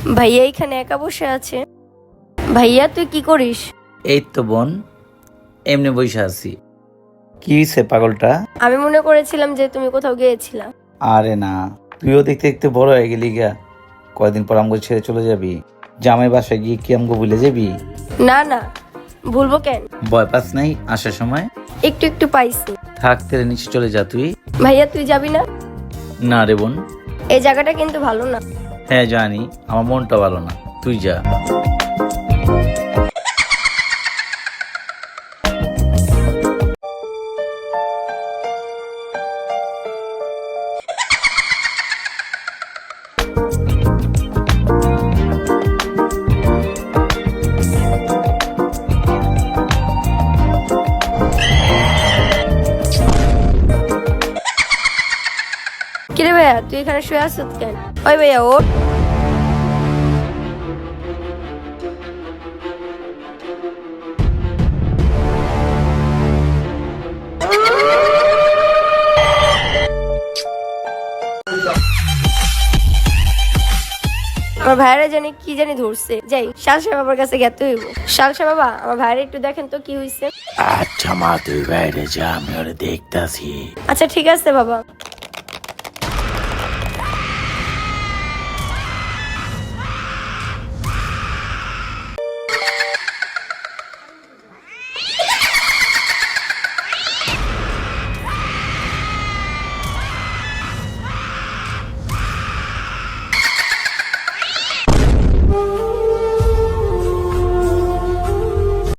ভাইয়া এখানে একা বসে আছে। ভাইয়া তুই কি করিস? এই তো বোন, এমনি বসে আছি। কি হয়েছে পাগলটা? আমি মনে করেছিলাম যে তুমি কোথাও গিয়েছিলা। আরে না, তুইও দেখতে দেখতে বড় হয়ে গেলি গা। কয়দিন পর আমগো ছেড়ে চলে যাবি? জামাই বাসায় গিয়ে কি আমগো ভুলে যাবি? না না, ভুলবো কেন? ভয় পাস নাই আসার সময়? একটু একটু পাইছি। থাকতে নিচে চলে যা তুই। ভাইয়া তুই যাবি না? না রে বোন। এই জায়গাটা কিন্তু ভালো না। হ্যাঁ জানি, আমার মনটা ভালো না, তুই যা। কিরে ভাইয়া তুই এখানে শুয়ে আছিস কেন? ওই ভাইয়া ওঠ। আমার ভাইয়েরা জানি কি জানি ধরছে। যাই শালসা বাবার কাছে গেতে হইব। শালসা বাবা, আমার ভাইয়েরা একটু দেখেন তো কি হইছে। আচ্ছা মা, তুই বাইরে যা, আমি ওরে দেখতাছি। আচ্ছা ঠিক আছে বাবা।